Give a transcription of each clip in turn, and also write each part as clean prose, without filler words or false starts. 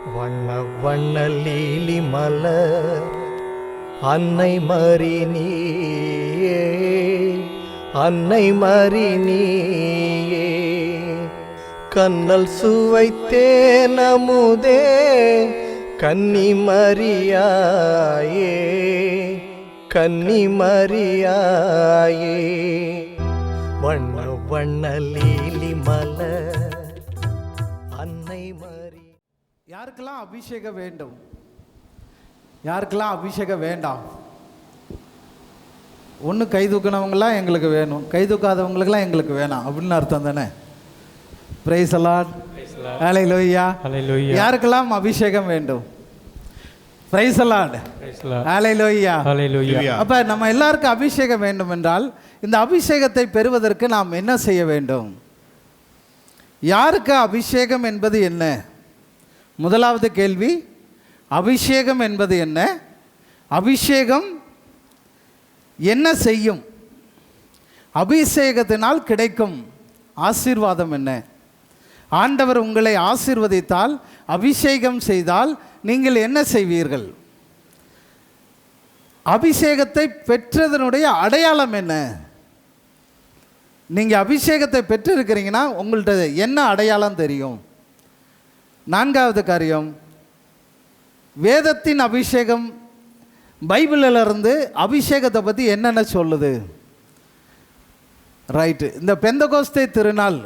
வண்ண வண்ண லீலி மலர் அன்னை மரி நீயே, அன்னை மரி நீயே, கண்ணல் சுவைத்தேன் அமுதே கன்னி மரியாயே, கன்னி மரியாயே. வண்ண வண்ண லீலி மலர் அன்னை மரி. யாருக்கெல்லாம் அபிஷேகம் வேண்டும்? யாருக்கெல்லாம் அபிஷேகம் வேண்டாம்? ஒன்று கை தூக்கினவங்களாம் எங்களுக்கு வேணும், கை தூக்காதவங்களுக்கெல்லாம் எங்களுக்கு வேணாம் அப்படின்னு அர்த்தம் தானே? பிரைஸ் தி லார்ட், ஹல்லேலூயா. யாருக்கெல்லாம் அபிஷேகம் வேண்டும்? பிரைஸ் தி லார்ட், ஹல்லேலூயா. அப்போ நம்ம எல்லாருக்கும் அபிஷேகம் வேண்டும் என்றால் இந்த அபிஷேகத்தை பெறுவதற்கு நாம் என்ன செய்ய வேண்டும்? யாருக்கு அபிஷேகம் என்பது என்ன? முதலாவது கேள்வி, அபிஷேகம் என்பது என்ன? அபிஷேகம் என்ன செய்யும்? அபிஷேகத்தினால் கிடைக்கும் ஆசீர்வாதம் என்ன? ஆண்டவர் உங்களை ஆசீர்வதித்தால், அபிஷேகம் செய்தால் நீங்கள் என்ன செய்வீர்கள்? அபிஷேகத்தை பெற்றதனுடைய அடையாளம் என்ன? நீங்கள் அபிஷேகத்தை பெற்றிருக்கிறீங்கன்னா உங்கள்கிட்ட என்ன அடையாளம் தெரியும்? நான்காவது காரியம், வேதத்தின் அபிஷேகம் பைபிளிலிருந்து அபிஷேகத்தை பற்றி என்னென்ன சொல்லுது? ரைட்டு. இந்த பெந்தகோஸ்தே திருநாள்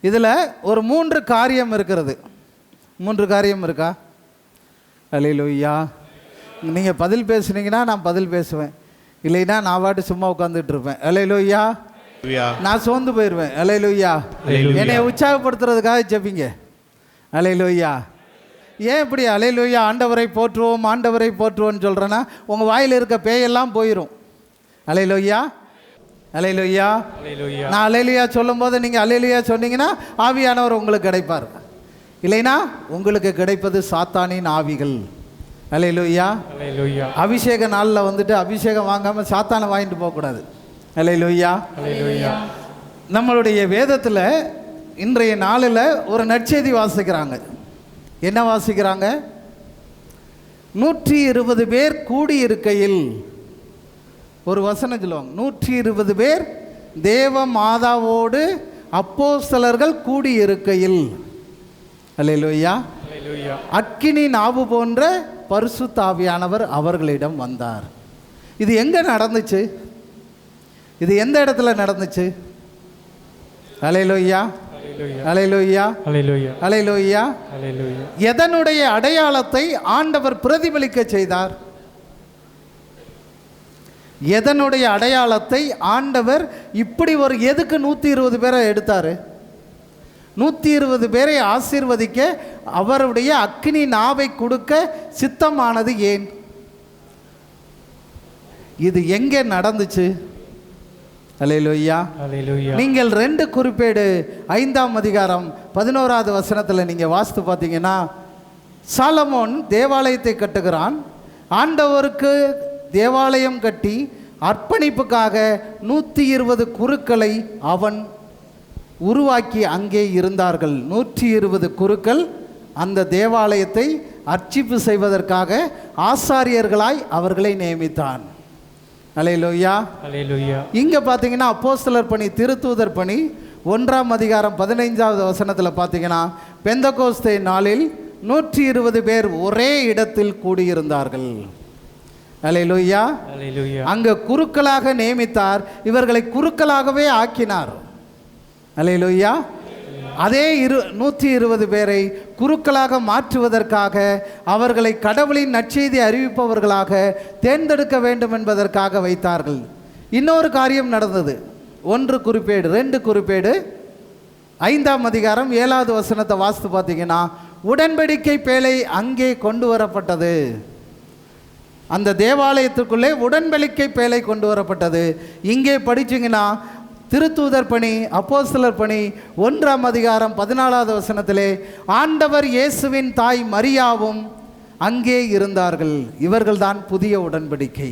இதில் ஒரு 3 காரியம் இருக்கிறது. 3 காரியம் இருக்கா? ஹல்லேலூயா. நீங்கள் பதில் பேசுனீங்கன்னா நான் பதில் பேசுவேன், இல்லைன்னா நான் பாட்டு சும்மா உட்காந்துட்டு இருப்பேன். ஹல்லேலூயா. நான் சோர்ந்து போயிடுவேன். ஹல்லேலூயா. என்னை உற்சாகப்படுத்துறதுக்காக ஜெபிங்க. ஹல்லேலூயா. ஏன் இப்படி ஹல்லேலூயா ஆண்டவரை போற்றுவோம் ஆண்டவரை போற்றுவோன்னு சொல்கிறேன்னா உங்கள் வாயில் இருக்க பேயெல்லாம் போயிடும். ஹல்லேலூயா, ஹல்லேலூயா. நான் ஹல்லேலூயா சொல்லும் போது நீங்கள் ஹல்லேலூயா சொன்னீங்கன்னா ஆவியானவர் உங்களுக்கு கிடைப்பார், இல்லைன்னா உங்களுக்கு கிடைப்பது சாத்தானின் ஆவிகள். ஹல்லேலூயா. அபிஷேக நாளில் வந்துட்டு அபிஷேகம் வாங்காமல் சாத்தானை வாங்கிட்டு போகக்கூடாது. ஹல்லேலூயா. நம்மளுடைய வேதத்தில் இன்றைய நாளில் ஒரு நற்செய்தி வாசிக்கிறாங்க. என்ன வாசிக்கிறாங்க? 120 பேர் கூடியிருக்கையில், ஒரு வசனம் சொல்லுவாங்க, 120 பேர் தேவ மாதாவோடு அப்போஸ்தலர்கள் கூடியிருக்கையில், ஹல்லேலூயா, அக்கினி நாவு போன்ற பரிசுத்த ஆவியானவர் அவர்களிடம் வந்தார். இது எங்கே நடந்துச்சு? இது எந்த இடத்துல நடந்துச்சு? ஹல்லேலூயா, ஹல்லேலூயா, ஹல்லேலூயா. எதனுடைய அடையாளத்தை ஆண்டவர் பிரதிபலிக்க செய்தார்? எதனுடைய அடையாளத்தை ஆண்டவர் இப்படி ஒரு எதுக்கு 120 பேரை எடுத்தார்? 120 பேரை ஆசீர்வதிக்க அவருடைய அக்கினி நாவை கொடுக்க சித்தமானது ஏன்? இது எங்கே நடந்துச்சு? ஹல்லேலூயா. நீங்கள் 2 குறிப்பேடு 5ஆம் அதிகாரம் 11வது வசனத்தில் நீங்கள் வாசித்து பார்த்தீங்கன்னா, சாலமோன் தேவாலயத்தை கட்டுகிறான். ஆண்டவருக்கு தேவாலயம் கட்டி அர்ப்பணிப்புக்காக 120 குருக்களை அவன் உருவாக்கி அங்கே இருந்தார்கள். 120 குருக்கள் அந்த தேவாலயத்தை அர்ச்சிப்பு செய்வதற்காக ஆசாரியர்களாய் அவர்களை நியமித்தான். ஹல்லேலூயா, ஹல்லேலூயா. இங்கே பார்த்தீங்கன்னா அப்போஸ்தலர் பணி, திருத்தூதர் பணி 1ஆம் அதிகாரம் 15வது வசனத்தில் பார்த்தீங்கன்னா, பெந்தகோஸ்தே நாளில் 120 பேர் ஒரே இடத்தில் கூடியிருந்தார்கள். ஹல்லேலூயா, ஹல்லேலூயா. அங்கே குருக்களாக நியமித்தார், இவர்களை குருக்களாகவே ஆக்கினார். ஹல்லேலூயா. அதே 120 பேரை குருக்களாக மாற்றுவதற்காக, அவர்களை கடவுளின் நற்செய்தி அறிவிப்பவர்களாக தேர்ந்தெடுக்க வேண்டும் என்பதற்காக வைத்தார்கள். இன்னொரு காரியம் நடந்தது. 1 குறிப்பேடு 2 குறிப்பேடு 5ஆம் அதிகாரம் 7வது வசனத்தை வாசித்து பார்த்தீங்கன்னா, உடன்படிக்கை பேழை அங்கே கொண்டு வரப்பட்டது. அந்த தேவாலயத்துக்குள்ளே உடன்படிக்கை பேழை கொண்டு வரப்பட்டது. இங்கே படிச்சிங்கன்னா திருத்தூதர் பணி, அப்போஸ்தலர் பணி 1ஆம் அதிகாரம் 14வது வசனத்திலே ஆண்டவர் இயேசுவின் தாய் மரியாவும் அங்கே இருந்தார்கள். இவர்கள்தான் புதிய உடன்படிக்கை,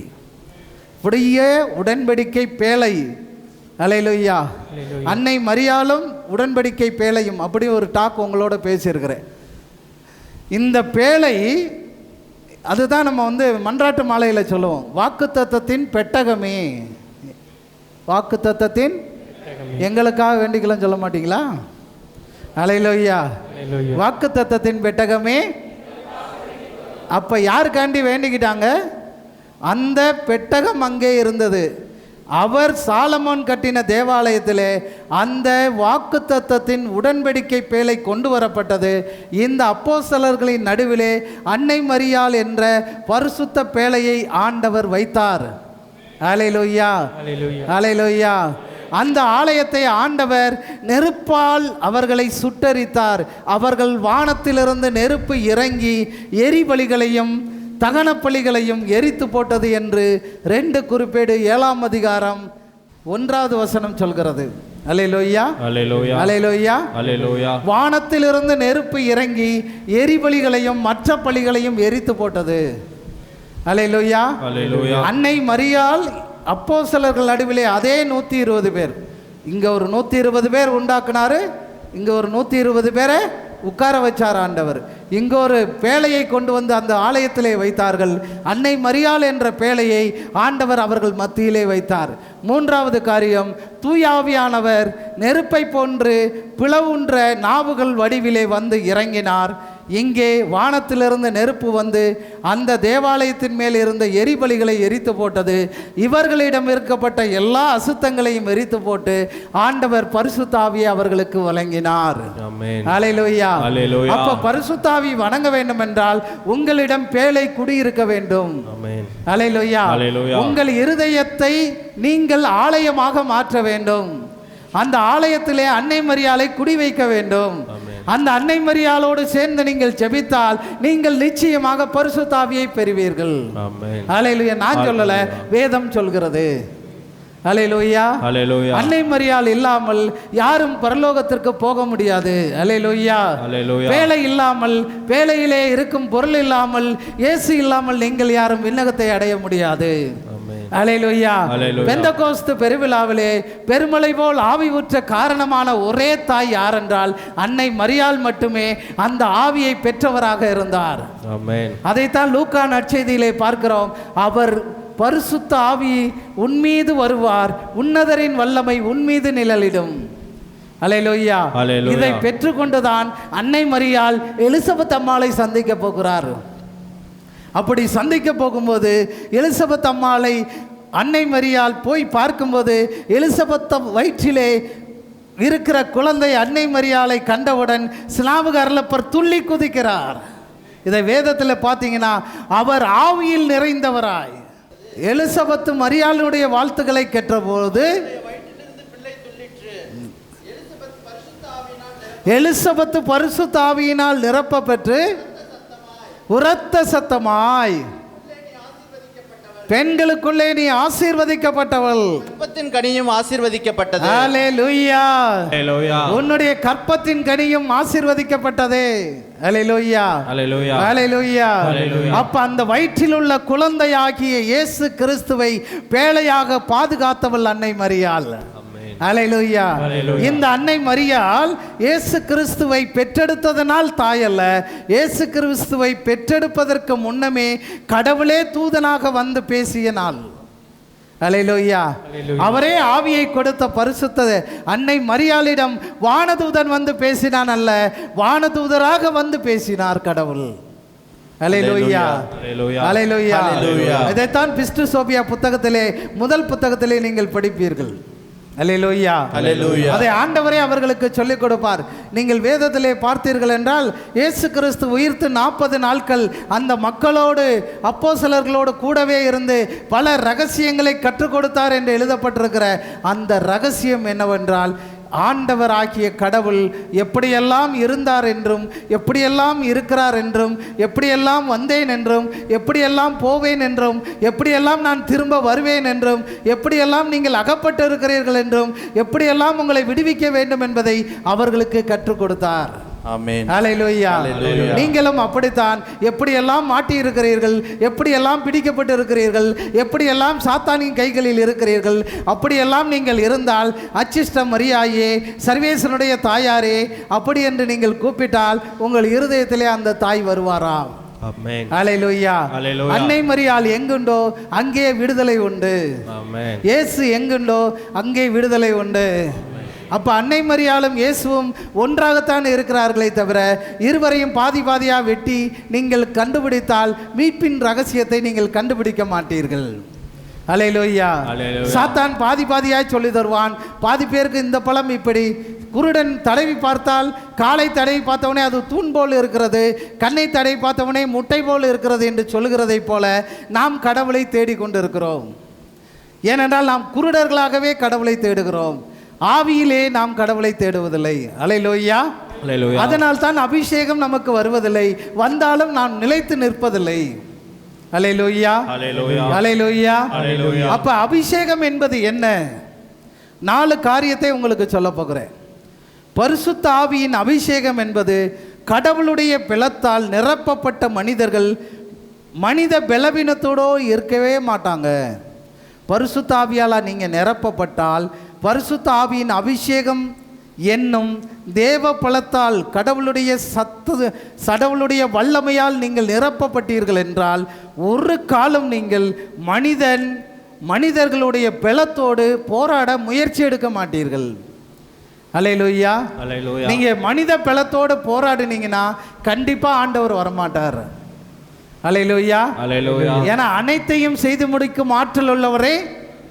புதிய உடன்படிக்கை பேழை. ஹல்லேலூயா. அன்னை மரியாளும் உடன்படிக்கை பேழையும் அப்படி ஒரு டாக் உங்களோட பேசியிருக்கிறேன். இந்த பேழை அதுதான் நம்ம வந்து மன்றாட்டு மாலையில் சொல்லுவோம், வாக்குத்தத்தத்தின் பெட்டகமே. வாக்குத்தத்தத்தின் எங்களுக்காக வேண்டிக்கலாம் சொல்ல மாட்டீங்களா? அல்லேலூயா. வாக்குத்தத்தத்தின் பெட்டகமே. அப்போ யாருக்காண்டி வேண்டிக்கிட்டாங்க? அந்த பெட்டகம் அங்கே இருந்தது. அவர் சாலமோன் கட்டின தேவாலயத்திலே அந்த வாக்குத்தத்தத்தின் உடன்படிக்கை பேழை கொண்டு வரப்பட்டது. இந்த அப்போஸ்தலர்களின் நடுவிலே அன்னை மரியாள் என்ற பரிசுத்த பேழையை ஆண்டவர் வைத்தார். அல்லேலூயா, அல்லேலூயா. அந்த ஆலயத்தை ஆண்டவர் நெருப்பால் அவர்களை சுட்டரித்தார். அவர்கள் வானத்திலிருந்து நெருப்பு இறங்கி எரிபலிகளையும் தகன பலிகளையும் எரித்து போட்டது என்று 2 குறிப்பேடு 7ஆம் அதிகாரம் 1வது வசனம் சொல்கிறது. அல்லேலூயா, அல்லேலூயா, அல்லேலூயா, அல்லேலூயா. வானத்திலிருந்து நெருப்பு இறங்கி எரிபலிகளையும் மற்ற பலிகளையும் எரித்து போட்டது. அல்லேலூயா, அல்லேலூயா. அன்னை மரியாள் அப்போஸ்தலர்கள் நடுவிலே அதே 120 பேர், இங்க ஒரு 120 பேர் உண்டாக்குனாரு, இங்க ஒரு 120 பேரை உட்கார வச்சார் ஆண்டவர். இங்கே ஒரு பேழையை கொண்டு வந்து அந்த ஆலயத்திலே வைத்தார்கள். அன்னை மரியாள் என்ற பேழையை ஆண்டவர் அவர்கள் மத்தியிலே வைத்தார். 3வது காரியம், தூயாவியானவர் நெருப்பை போன்று பிளவுன்ற நாவுகள் வடிவிலே வந்து இறங்கினார். இங்கே வானத்திலிருந்து நெருப்பு வந்து அந்த தேவாலயத்தின் மேல் இருந்த எரிபலிகளை எரித்து போட்டது. இவர்களிடம் இருக்கப்பட்ட எல்லா அசுத்தங்களையும் எரித்து போட்டு ஆண்டவர் பரிசுத்த ஆவியை அவர்களுக்கு வழங்கினார். அல்லேலூயா. அப்ப பரிசுத்த ஆவி வணங்க வேண்டும் என்றால் உங்களிடம் பேழை குடியிருக்க வேண்டும். அல்லேலூயா. உங்கள் இருதயத்தை நீங்கள் ஆலயமாக மாற்ற வேண்டும். அந்த ஆலயத்திலே அன்னை மரியாளை குடி வைக்க வேண்டும். அந்த அன்னை மரியாளோடு சேர்ந்து நீங்கள் ஜெபித்தால் நீங்கள் நிச்சயமாக பரிசுத்த ஆவியை பெறுவீர்கள். அல்லேலூயா. நான் சொல்லல, வேதம் சொல்கிறது. அல்லேலூயா, அல்லேலூயா. அன்னை மரியாள் இல்லாமல் யாரும் பரலோகத்திற்கு போக முடியாது. அல்லேலூயா, அல்லேலூயா. பேழை இல்லாமல், பேழையிலே இருக்கும் பொருள் இல்லாமல், இயேசு இல்லாமல் நீங்கள் யாரும் விண்ணகத்தை அடைய முடியாது. அல்லேலூயா. பெந்தகோஸ்து பெருவிழாவிலே பெருமழை போல் ஆவி ஊற்ற காரணமான ஒரே தாய் யார் என்றால் அன்னை மரியாள் மட்டுமே அந்த ஆவியை பெற்றவராக இருந்தார். அதைத்தான் லூக்கா நற்செய்தியிலே பார்க்கிறோம். அவர் பரிசுத்த ஆவி உன்மீது வருவார், உன்னதரின் வல்லமை உன்மீது நிழலிடும். அல்லேலூயா. இதை பெற்றுக்கொண்டுதான் அன்னை மரியாள் எலிசபெத் அம்மாளை சந்திக்க போகிறார். அப்படி சந்திக்க போகும்போது எலிசபெத் அம்மாளை அன்னை மரியாள் போய் பார்க்கும்போது எலிசபெத் வயிற்றிலே இருக்கிற குழந்தை அன்னை மரியாளை கண்டவுடன் ஸ்நாபக அருளப்பர் துள்ளி குதிக்கிறார். இதை வேதத்தில் பார்த்தீங்கன்னா அவர் ஆவியில் நிறைந்தவராய் எலிசபெத் மரியாளுடைய வாழ்த்துக்களை கேட்டபோது எலிசபெத் பரிசுத்த ஆவியினால் நிரப்ப பெற்று உரத்த சத்தமாய், பெண்களுக்குள்ளே நீ ஆசீர்வதிக்கப்பட்டவள், கற்பத்தின் கனியும் ஆசீர்வதிக்கப்பட்டது. அல்லேலூயா, அல்லேலூயா. உன்னுடைய கற்பத்தின் கனியும் ஆசீர்வதிக்கப்பட்டதே. அல்லேலூயா, அல்லேலூயா, அல்லேலூயா. அப்ப அந்த வயிற்றில் உள்ள குழந்தையாகிய இயேசு கிறிஸ்துவை பேழையாக பாதுகாத்தவள் அன்னை மரியாள். அல்லேலூயா. இந்த அன்னை மரியாள் இயேசு கிறிஸ்துவை பெற்றெடுத்ததனால் தாய் அல்ல, இயேசு கிறிஸ்துவை பெற்றெடுப்பதற்கு முன்னமே கடவுளே தூதனாக வந்து பேசிய நாள். அல்லேலூயா. அவரே ஆவியை கொடுத்த பரிசுத்த அன்னை மரியாளிடம் வானதூதன் வந்து பேசினான் அல்ல, வானதூதராக வந்து பேசினார் கடவுள். அல்லேலூயா, அல்லேலூயா. இதைத்தான் பிஸ்டு சோபியா புத்தகத்திலே முதல் புத்தகத்திலே நீங்கள் படிப்பீர்கள். அல்லேலூயா, அல்லேலூயா. அதை ஆண்டவரே அவர்களுக்கு சொல்லிக் கொடுப்பார். நீங்கள் வேதத்திலே பார்த்தீர்கள் என்றால் இயேசு கிறிஸ்து உயிர்த்து 40 நாட்கள் அந்த மக்களோடு அப்போஸ்தலர்களோடு கூடவே இருந்து பல ரகசியங்களை கற்றுக் கொடுத்தார் என்று எழுதப்பட்டிருக்கிற அந்த ரகசியம் என்னவென்றால் ஆண்டவர் ஆகிய கடவுள் எப்படியெல்லாம் இருந்தார் என்றும் எப்படியெல்லாம் இருக்கிறார் என்றும் எப்படியெல்லாம் வந்தேன் என்றும் எப்படியெல்லாம் போவேன் என்றும் எப்படியெல்லாம் நான் திரும்ப வருவேன் என்றும் எப்படியெல்லாம் நீங்கள் அகப்பட்டு இருக்கிறீர்கள் என்றும் எப்படியெல்லாம் உங்களை விடுவிக்க வேண்டும் என்பதை அவர்களுக்கு கற்றுக் கொடுத்தார். ஆமென். ஹல்லேலூயா. ஹல்லேலூயா. நீங்களும் அப்படித்தான். எப்படியெல்லாம் மாட்டி இருக்கிறீர்கள், எப்படியெல்லாம் பிடிக்கப்பட்டு இருக்கிறீர்கள், எப்படியெல்லாம் சாத்தானின் கைகளில் இருக்கிறீர்கள், அப்படியெல்லாம் நீங்கள் இருந்தால் அச்சிஷ்ட மரியாயே, சர்வேசனுடைய தாயாரே, அப்படி என்று நீங்கள் கூப்பிட்டால் உங்கள் இருதயத்திலே அந்த தாய் வருவாராம். ஆமென். ஹல்லேலூயா. ஹல்லேலூயா. அன்னை மரியாள் எங்குண்டோ அங்கே விடுதலை உண்டு. ஆமென். இயேசு எங்குண்டோ அங்கே விடுதலை உண்டு. அப்போ அன்னை மரியாளும் இயேசுவும் ஒன்றாகத்தான் இருக்கிறார்களே தவிர இருவரையும் பாதி பாதியாக வெட்டி நீங்கள் கண்டுபிடித்தால் மீட்பின் ரகசியத்தை நீங்கள் கண்டுபிடிக்க மாட்டீர்கள். ஹல்லேலூயா. சாத்தான் பாதி பாதியாய் சொல்லி தருவான். பாதி பேருக்கு இந்த பழம் இப்படி, குருடன் தடவி பார்த்தால் காலை தடவி பார்த்தவனே அது தூண் போல் இருக்கிறது, கண்ணை தடவி பார்த்தவனே முட்டை போல் இருக்கிறது என்று சொல்லுகிறதை போல நாம் கடவுளை தேடிக்கொண்டு இருக்கிறோம். ஏனென்றால் நாம் குருடர்களாகவே கடவுளை தேடுகிறோம், ஆவியிலே நாம் கடவுளை தேடுவதில்லை. ஹல்லேலூயா. அதனால் தான் அபிஷேகம் நமக்கு வருவதில்லை, வந்தாலும் நாம் நிலைத்து நிற்பதில்லை. ஹல்லேலூயா. ஹல்லேலூயா. அப்ப அபிஷேகம் என்பது என்ன? 4 காரியத்தை உங்களுக்கு சொல்ல போகிறேன். பரிசுத்த ஆவியின் அபிஷேகம் என்பது கடவுளுடைய பலத்தால் நிரப்பப்பட்ட மனிதர்கள் மனித பலவீனத்தோடு இருக்கவே மாட்டாங்க. பரிசுத்த ஆவியால் நீங்கள் நிரப்பப்பட்டால், பரிசுத்த ஆவியின் அபிஷேகம் என்னும் தேவ பலத்தால் கடவுளுடைய வல்லமையால் நீங்கள் நிரப்பப்பட்டீர்கள் என்றால் ஒரு காலம் நீங்கள் மனிதர்களுடைய பலத்தோடு போராட முயற்சி எடுக்க மாட்டீர்கள். ஹல்லேலூயா. நீங்க மனித பலத்தோடு போராடினீங்கன்னா கண்டிப்பா ஆண்டவர் வரமாட்டார். ஹல்லேலூயா. ஏன்னா அனைத்தையும் செய்து முடிக்கும் ஆற்றல் உள்ளவரே,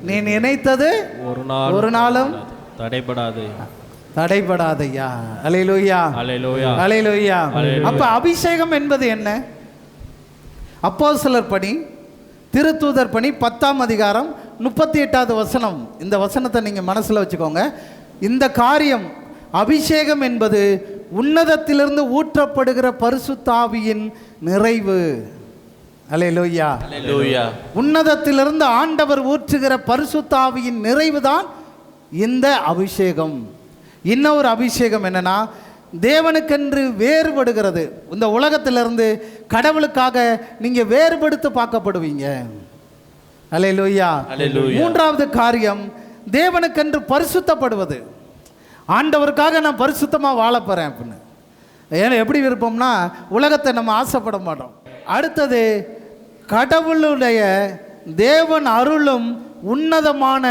நீ நினைத்தது ஒரு நாளும் தடைபடாதையா. ஹல்லேலூயா. ஹல்லேலூயா. அப்ப அபிஷேகம் என்பது என்ன? அப்போஸ்தலர் பணி, திருத்தூதர் பணி 10ஆம் அதிகாரம் 38வது வசனம். இந்த வசனத்தை நீங்கள் மனசில் வச்சுக்கோங்க. இந்த காரியம் அபிஷேகம் என்பது உன்னதத்திலிருந்து ஊற்றப்படுகிற பரிசுத்த ஆவியின் நிறைவு. ஹல்லேலூயா. உன்னதத்திலிருந்து ஆண்டவர் ஊற்றுகிற பரிசுத்த ஆவியின் நிறைவு தான் இந்த அபிஷேகம். இன்னொரு அபிஷேகம் என்னன்னா, தேவனுக்கென்று வேறுபடுகிறது. இந்த உலகத்திலிருந்து கடவுளுக்காக நீங்க வேறுபடுத்தி பார்க்கப்படுவீங்க. ஹல்லேலூயா. மூன்றாவது காரியம் தேவனுக்கென்று பரிசுத்தப்படுவது. ஆண்டவருக்காக நான் பரிசுத்தமாக வாழ போறேன் அப்படின்னு. ஏன்னா எப்படி விருப்பம்னா உலகத்தை நம்ம ஆசைப்பட மாட்டோம். அடுத்தது கடவுளுடைய தேவன் அருளும் உன்னதமான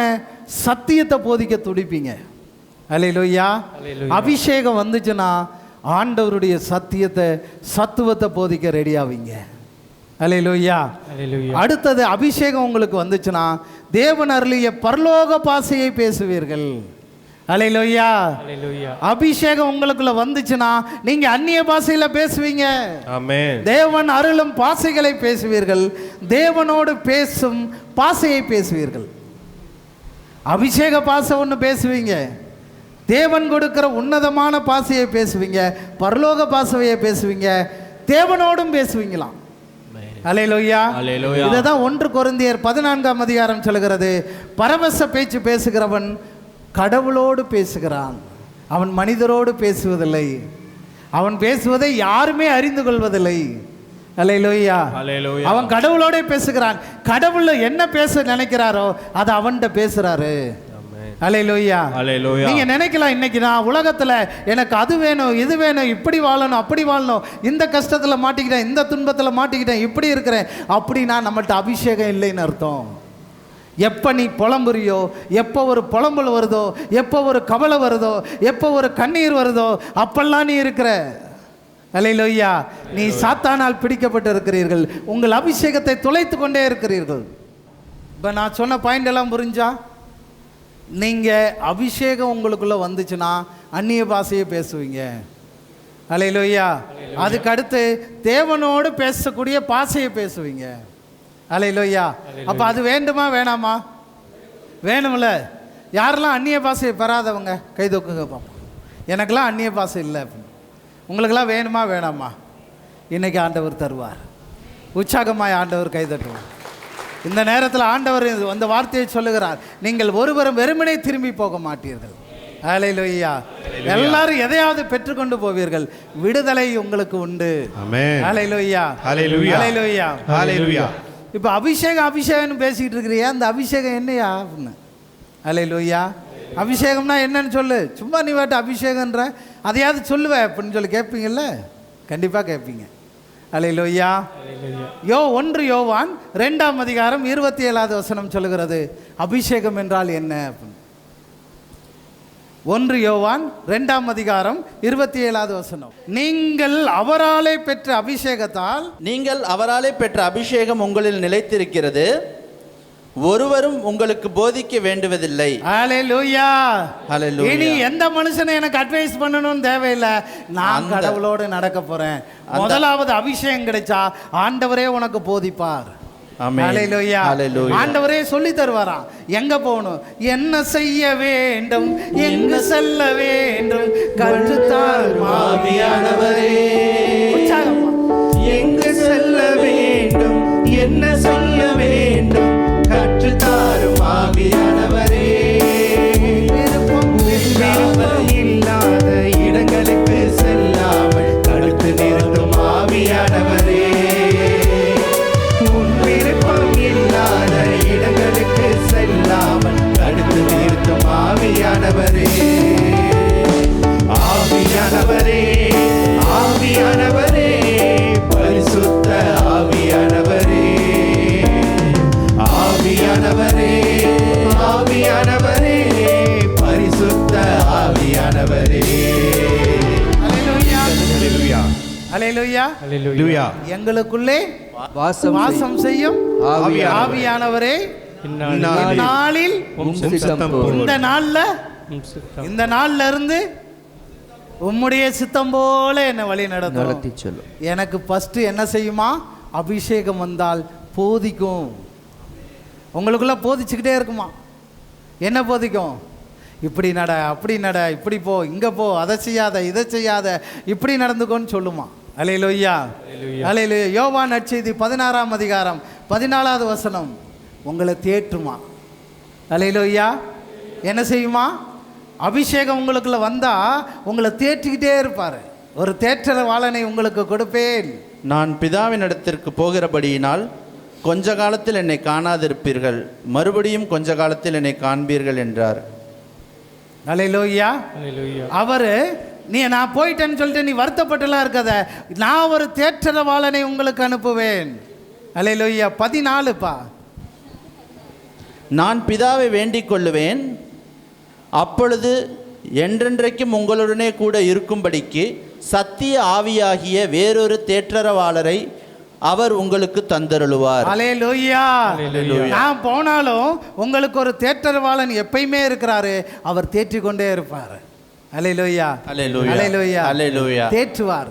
சத்தியத்தை போதிக்க துடிப்பீங்க. ஹல்லேலூயா. அபிஷேகம் வந்துச்சுன்னா ஆண்டவருடைய சத்துவத்தை போதிக்க ரெடி ஆவீங்க. ஹல்லேலூயா. அடுத்தது அபிஷேகம் உங்களுக்கு வந்துச்சுன்னா தேவன் அருளிய பரலோக பாஷையை பேசுவீர்கள். ஹல்லேலூயா. அபிஷேகம் உங்களுக்குள்ள வந்துச்சுன்னா நீங்க அந்நிய பாஷையில பேசுவீங்க. ஆமென். தேவன் அருளும் பாஷைகளை பேசுவீர்கள், தேவனோடு பேசும் பாஷையை பேசுவீர்கள். அபிஷேக பாஷை ஒன்று பேசுவீங்க, தேவன் கொடுக்கிற உன்னதமான பாஷையை பேசுவீங்க, பரலோக பாஷையை பேசுவீங்க, தேவனோடும் பேசுவீங்களாம். ஹல்லேலூயா. இதுதான் 1 கொரிந்தியர் 14ஆம் அதிகாரம் சொல்கிறது. பரவச பேச்சு பேசுகிறவன் கடவுளோடு பேசுகிறான், அவன் மனிதரோடு பேசுவதில்லை, அவன் பேசுவதை யாருமே அறிந்து கொள்வதில்லை. ஹல்லேலூயா. அவன் கடவுளோட பேசுகிறான், கடவுள் என்ன பேச நினைக்கிறாரோ அதை அவன்கிட்ட பேசுறாரு. ஹல்லேலூயா. நீங்க நினைக்கலாம், இன்னைக்கு நான் உலகத்துல எனக்கு அது வேணும் இது வேணும், இப்படி வாழணும் அப்படி வாழணும், இந்த கஷ்டத்துல மாட்டிக்கிட்டேன், இந்த துன்பத்துல மாட்டிக்கிட்டேன், இப்படி இருக்கிறேன் அப்படின்னா நம்மள்ட்ட அபிஷேகம் இல்லைன்னு அர்த்தம். எப்போ நீ புலம்புறியோ, எப்போ ஒரு புலம்பல் வருதோ, எப்போ ஒரு கவலை வருதோ, எப்போ ஒரு கண்ணீர் வருதோ அப்பெல்லாம் நீ இருக்கிற. ஹல்லேலூயா. நீ சாத்தானால் பிடிக்கப்பட்டு இருக்கிறீர்கள், உங்கள் அபிஷேகத்தை தொலைத்து கொண்டே இருக்கிறீர்கள். இப்போ நான் சொன்ன பாயிண்ட் எல்லாம் புரிஞ்சா? நீங்கள் அபிஷேகம் உங்களுக்குள்ளே வந்துச்சுன்னா அந்நிய பாஷையை பேசுவீங்க. ஹல்லேலூயா. அதுக்கு அடுத்து தேவனோடு பேசக்கூடிய பாஷையை பேசுவீங்க. ஹல்லேலூயா. அப்போ அது வேண்டுமா வேணாமா? வேணும்ல. யாரெல்லாம் அந்நிய பாஷையை பெறாதவங்க கை தூக்குங்க பார்ப்போம். எனக்கெல்லாம் அந்நிய பாஷை இல்லை அப்படின்னு. உங்களுக்கெல்லாம் வேணுமா வேணாமா? இன்னைக்கு ஆண்டவர் தருவார். உற்சாகமாய் ஆண்டவர் கைதட்டுவார். இந்த நேரத்தில் ஆண்டவர் அந்த வார்த்தையை சொல்லுகிறார், நீங்கள் ஒருவரும் வெறுமனே திரும்பி போக மாட்டீர்கள். ஹalleluya. எல்லாரும் எதையாவது பெற்றுக்கொண்டு போவீர்கள். விடுதலை உங்களுக்கு உண்டு. ஆமென். ஹalleluya. ஹalleluya. ஹalleluya. ஹalleluya. இப்போ அபிஷேகம்னு பேசிக்கிட்டு இருக்கிறியா? அந்த அபிஷேகம் என்னையா அப்படின்னு. ஹalleluya. அபிஷேகம்னா என்னன்னு சொல்லு. சும்மா நீ வாட்டு அபிஷேகன்ற அதையாவது சொல்லுவேன் அப்படின்னு சொல்லி கேட்பீங்கல்ல? கண்டிப்பாக கேட்பீங்க. ஹalleluya. 1 யோவான் 2ஆம் அதிகாரம் 27வது வசனம் சொல்லுகிறது அபிஷேகம் என்றால் என்ன அப்படின்னு. 1 யோவான் 2ஆம் அதிகாரம் 27வது வசனம். நீங்கள் அவராலே பெற்ற அபிஷேகத்தால் நீங்கள் அவராலே பெற்ற அபிஷேகம் உங்களில் நிலைத்திருக்கிறது, ஒருவரும் உங்களுக்கு போதிக்க வேண்டுவதில்லை. ஹalleluya. ஹalleluya. இனி எந்த மனுஷனை எனக்கு அட்வைஸ் பண்ணணும்னு தேவையில்லை. நான் கடவுளோடு நடக்க போறேன். முதலாவது அபிஷேகம் கிடைச்சா ஆண்டவரே உனக்கு போதிப்பார். ஆமென். ஹalleluya. ஹalleluya. ஆண்டவரே சொல்லி தருவாராம். எங்க போகணும், என்ன செய்ய வேண்டும், எங்கு செல்ல வேண்டும், கற்றுத்தாரும் ஆவியானவரே. உற்சாகமா. எங்கு செல்ல வேண்டும், என்ன செய்ய வேண்டும், கற்றுத்தாரும் ஆவியானவரே. விருப்பம் இல்லாத இடங்களுக்கு செல்லாமல் தடுத்து நிறுத்தும் ஆவியானவரே. உன் விருப்பம் இல்லாத இடங்களுக்கு செல்லாமல் தடுத்து நிறுத்தும் ஆவியானவரே. ஆவியானவரே, ஆவியானவரே, பரிசுத்த ஆவியானவரே. ஆவியானவரே, ஆவியானவரே, பரிசுத்த ஆவியானவரே. ஹalleluya. ஹalleluya. ஹalleluya. ஹalleluya. எங்களுக்குள்ளே வாசம் செய்யும் ஆவியானவரே, இந்நாளில் இந்த நாள்ல இருந்து உம்முடைய சித்தம் போல என்னை வழி நடத்தி சொல்லும். எனக்கு ஃபர்ஸ்ட் என்ன செய்யுமா? அபிஷேகம் வந்தால் போதிக்கும். உங்களுக்குள்ள போதிச்சுக்கிட்டே இருக்குமா? என்ன போதிக்கும்? இப்படி நட, அப்படி நட, இப்படி போ, இங்க போ, அதை செய்யாத, இதை செய்யாத, இப்படி நடந்துக்கோன்னு சொல்லுமா? ஹalleluya. ஹalleluya. யோவான் நற்செய்தி 16ஆம் அதிகாரம் 14வது வசனம் உங்களை தேற்றுமா? ஹalleluya. என்ன செய்யுமா? அபிஷேகம் உங்களுக்குள்ள வந்தா உங்களை தேற்றிக்கிட்டே இருப்பார். ஒரு தேற்றரவாளனை உங்களுக்கு கொடுப்பேன். நான் பிதாவினிடத்திற்கு போகிறபடியினால் கொஞ்ச காலத்தில் என்னை காணாதிருப்பீர்கள், மறுபடியும் கொஞ்ச காலத்தில் என்னை காண்பீர்கள் என்றார். ஹalleluya. அவரு நான் போயிட்டேன்னு சொல்லிட்டு நீ வருத்தப்பட்டுலாம் இருக்காத, நான் ஒரு தேற்றரவாளனை உங்களுக்கு அனுப்புவேன். ஹalleluya. 14 நான் பிதாவை வேண்டிக் கொள்ளுவேன், அப்பொழுது என்றென்றைக்கும் உங்களுடனே கூட இருக்கும்படிக்கு சத்திய ஆவியாகிய வேறொரு தேற்றரவாளரை அவர் உங்களுக்கு தந்தருளுவார். ஹalleluya. நான் போனாலும் உங்களுக்கு ஒரு தேற்றரவாளன் எப்பயுமே இருக்கிறாரு. அவர் தேற்றிக்கொண்டே இருப்பார். ஹalleluya. ஹalleluya. ஹalleluya. தேற்றுவார்.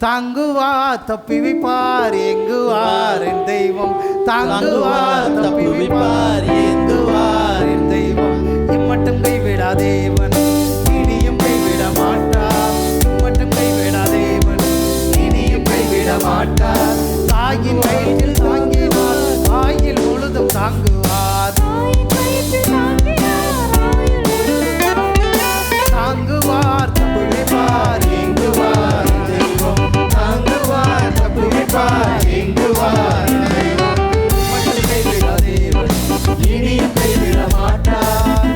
தாங்குவார், தப்பிவிப்பார், எங்குவார் என் தெய்வம். தாங்குவார், தப்பிவிப்பார், எங்குவார் என் தெய்வம். இம்மட்டும் கைவிடா தேவன், இனியும் கைவிட மாட்டார். இம்மட்டும் கைவிடா தேவன், இனியும் கைவிட மாட்டார். தாயின் வயிற்றில் தாங்கினார், ஆயில் முழுதும் தாங்குவார். தாங்குவார், தப்புவிப்பார், எங்குவார் என் தெய்வம். தாங்குவார், தப்புவிப்பார், எங்குவார் என் தெய்வம். இம்மட்டும் கைவிடா தேவன், இனியும் கைவிட மாட்டார்.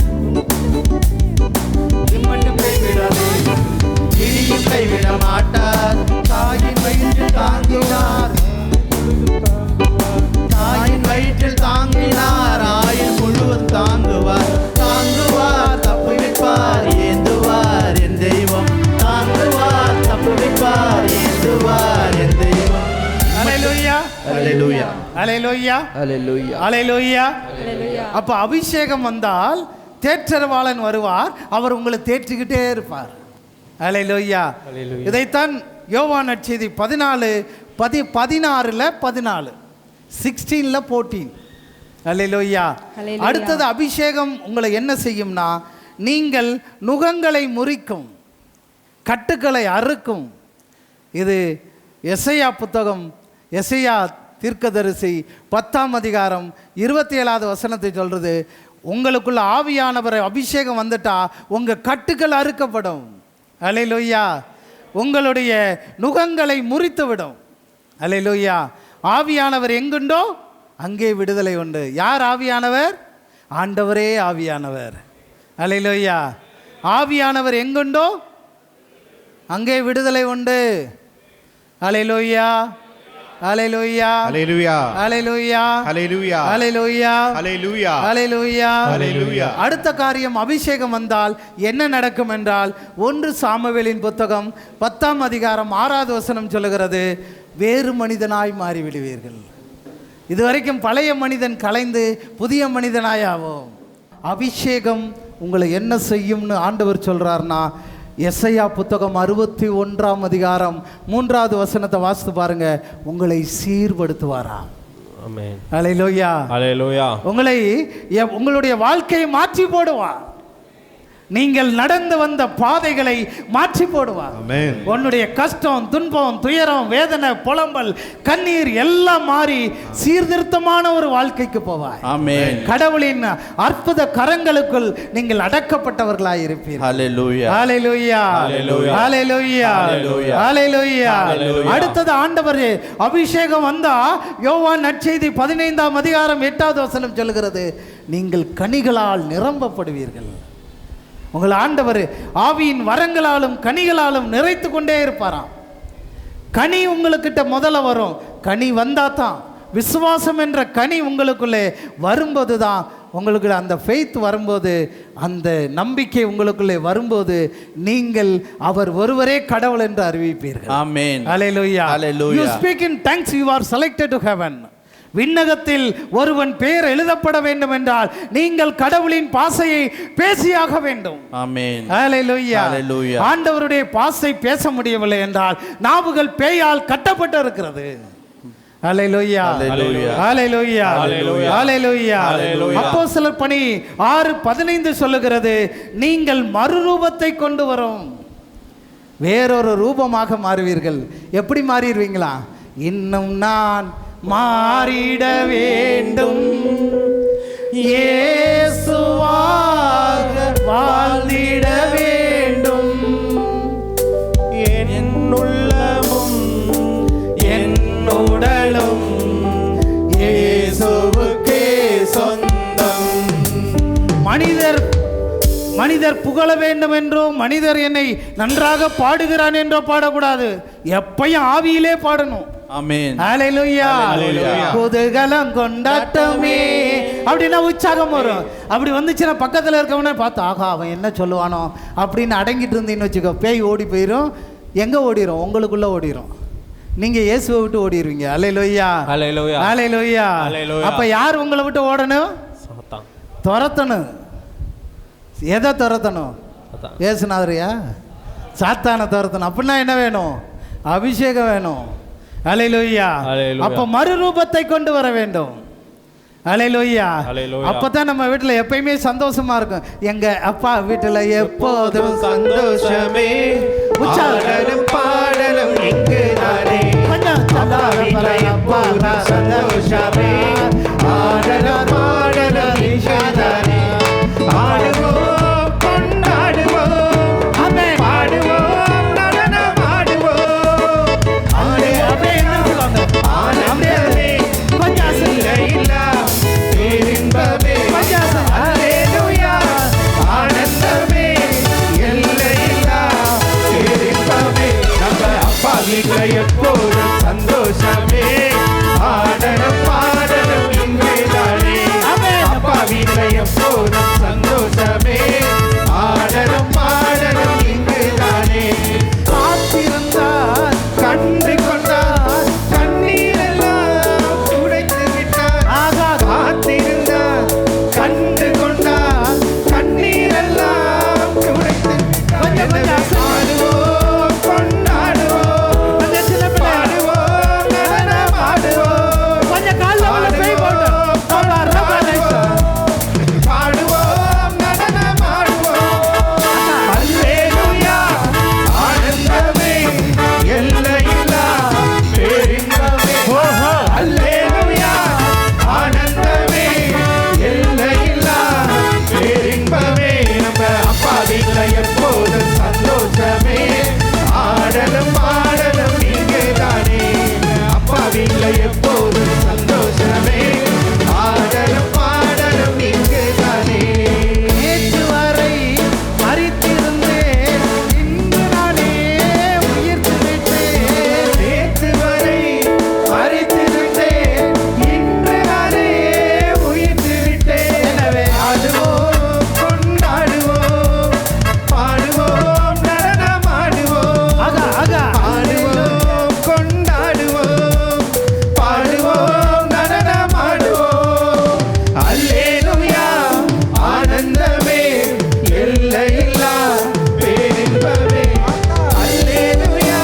இம்மட்டும் கைவிடா தேவன், இனியும் கைவிட மாட்டார். தாயின் வயிற்றில் தாங்கினார், தாயின் வயிற்றில் தாங்கினார், ஆயுள் முழுவதும் தாங்குவார். தாங்குவார், தப்புவிப்பார், ஏந்துவார் என் தெய்வம். தாங்குவார், தப்புவிப்பார், ஏந்துவார் என் தெய்வம். ஹalleluya. ஹalleluya. ஹalleluya. ஹalleluya. அப்ப அபிஷேகம் வந்தால் தேற்றரவாளன் வருவார். அவர் உங்களை தேற்றிக்கிட்டே இருப்பார். ஹalleluya. இதைத்தான் யோவான் நற்செய்தி 16:14 14 ஹalleluya. அடுத்தது அபிஷேகம் உங்களை என்ன செய்யும்னா, நீங்கள் நுகங்களை முறிக்கும், கட்டுக்களை அறுக்கும். இது எசையா புத்தகம், எசையா தீர்க்கதரிசி 10ஆம் அதிகாரம் 27வது வசனத்தை சொல்றது. உங்களுக்குள்ள ஆவியானவர் அபிஷேகம் வந்துட்டா உங்க கட்டுகள் அறுக்கப்படும். அல்லேலூயா. உங்களுடைய நுகங்களை முறித்து விடும். அல்லேலூயா. ஆவியானவர் எங்குண்டோ அங்கே விடுதலை உண்டு. யார் ஆவியானவர்? ஆண்டவரே ஆவியானவர். அல்லேலூயா. ஆவியானவர் எங்குண்டோ அங்கே விடுதலை உண்டு. அல்லேலூயா. அல்லேலூயா. ஹalleluya அல்லேலூயா. ஹalleluya அல்லேலூயா. ஹalleluya அல்லேலூயா. ஹalleluya. அடுத்த காரியம், அபிஷேகம் வந்தால் என்ன நடக்கும் என்றால் 1 சாமுவேலின் புத்தகம் 10ஆம் அதிகாரம் 6வது வசனம் சொல்லுகிறது, வேறு மனிதனாய் மாறிவிடுவீர்கள். இதுவரைக்கும் பழைய மனிதன் கலைந்து புதிய மனிதனாய் ஆவோம். அபிஷேகம் உங்களை என்ன செய்யும்னு ஆண்டவர் சொல்றாருன்னா, எசையா புத்தகம் 61ஆம் அதிகாரம் 3வது வசனத்தை வாசித்து பாருங்க. உங்களை சீர்படுத்துவாராம். ஆமென். அல்லேலூயா. ஹalleluya. உங்களுடைய வாழ்க்கையை மாற்றி போடுவார். நீங்கள் நடந்து வந்த பாதைகளை மாற்றி போடுவார். ஆமென். உன்னுடைய கஷ்டம், துன்பம், துயரம், வேதனை, புலம்பல், கண்ணீர் எல்லாம் மாறி சீர்திருத்தமான ஒரு வாழ்க்கைக்கு போவாய். ஆமென். கடவுளின் அற்புத கரங்களுக்குள் நீங்கள் அடக்கப்பட்டவர்களாய் இருப்பீர்கள். ஹalleluya. ஹalleluya. ஹalleluya. ஹalleluya. ஹalleluya. ஹalleluya. ஹalleluya. அடுத்தது ஆண்டவர் அபிஷேகம் வந்தா யோவான் நற்செய்தி 15ஆம் அதிகாரம் 8வது வசனம் சொல்கிறது, நீங்கள் கனிகளால் நிரம்பப்படுவீர்கள். உங்கள் ஆண்டவர் ஆவியின் வரங்களாலும் கனிகளாலும் நிறைத்து கொண்டே இருப்பாராம். கனி உங்களுக்கிட்ட முதல்ல வரும். கனி வந்தா தான், விசுவாசம் என்ற கனி உங்களுக்குள்ளே வரும்போது தான், உங்களுக்கு அந்த ஃபெய்த் வரும்போது, அந்த நம்பிக்கை உங்களுக்குள்ளே வரும்போது நீங்கள் அவர் ஒருவரே கடவுள் என்று அறிவிப்பீர்கள். ஆமென். ஹalleluya. Hallelujah. You speak in tongues, you are selected to heaven. விண்ணகத்தில் ஒருவன் பெயர் எழுதப்பட வேண்டும் என்றால் நீங்கள் கடவுளின் பாசையை பேசியாக வேண்டும். ஆமென். ஹalleluya. Hallelujah. ஆண்டவருடைய பாசை பேச முடியவில்லை என்றால் நாவுகள் பேயால் கட்டப்பட்டு இருக்கிறது. ஹalleluya. Hallelujah. ஹalleluya. Hallelujah. ஹalleluya. Hallelujah. அப்போஸ்தலர் பணி 6:15 சொல்லுகிறது, நீங்கள் மறுரூபத்தை கொண்டு வரும், வேறொரு ரூபமாக மாறுவீர்கள். எப்படி மாறிடுவீங்களா? இன்னும் நான் மாறிட வேண்டும், இயேசுவாக வாழ்ந்திட வேண்டும், என் உள்ளமும் என் உடலும் இயேசுவுக்கே சொந்தம். மனிதர் புகழ வேண்டும் என்றோ, மனிதர் என்னை நன்றாக பாடுகிறான் என்றோ பாடக்கூடாது. எப்பயும் ஆவியிலே பாடணும். ஆமென். ஹalleluya. Hallelujah. குதூகலம் கொண்டாட்டமே அப்படின்னா உற்சாகம் வரும். அப்படி வந்துச்சுன்னா பக்கத்தில் இருக்கவனே பார்த்து, ஆகா அவன் என்ன சொல்லுவானோ அப்படின்னு அடங்கிட்டு இருந்தீங்கன்னு வச்சுக்கோ, பேய் ஓடி போயிடும். எங்கே ஓடிடும்? உங்களுக்குள்ளே ஓடிடும். நீங்கள் இயேசுவை விட்டு ஓடிடுவீங்க. ஹalleluya. ஹalleluya. ஹalleluya. ஹalleluya. அப்போ யார் உங்களை விட்டு ஓடணும்? சாத்தான். துரத்தணும். எதை துரத்தணும்? சாத்தான். ஏசுநாதரியா? சாத்தானை துரத்தணும். அப்படின்னா என்ன வேணும்? அபிஷேகம் வேணும். ஹalleluya. ஹalleluya. அப்ப மறுரூபத்தை கொண்டு வர வேண்டும். ஹalleluya. ஹalleluya. அப்பதான் நம்ம வீட்டில் எப்பயுமே சந்தோஷமா இருக்கும். எங்க அப்பா வீட்டில் எப்போதும் சந்தோஷமே, ஆடலும் பாடலும் இங்குதானே, அப்பா சந்தோஷமே, ஆடலும் பாடலும் இங்குதானே, ஆடுவோம் கொண்டாடுவோம், பாடுவோம் நடனமாடுவோம், ஆனந்தமே இல்லையில்லா பேரின்பமே, அல்லேலூயா, ஆனந்தமே எல்லையில்லா பேரின்பமே, நம்ம அப்பா வீட்டில் எப்போதும் சந்தோஷமே, ஆடலும் பாடலும் வீட்டில் எப்போதும் சந்தோஷமே, ஆடலும் பாடலும் இங்குதானே. நேற்று வரை மரித்திருந்தேன், இன்று நானே உயிர்த்து விட்டேன். நேற்று வரை மரித்திருந்தேன், இன்று நானே உயிர்த்து விட்டேன். எனவே ஆடுவோம், கொண்டாடுவோம், பாடுவோம், நடனமாடுவோம். ஆகா ஆகா ஆடுவோம், கொண்டாடுவோம், பாடுவோம், நடனமாடுவோம். அல்லேலூயா, ஆனந்தமே, எல்லையில்லா பேரின்பமே. அல்லேலூயா,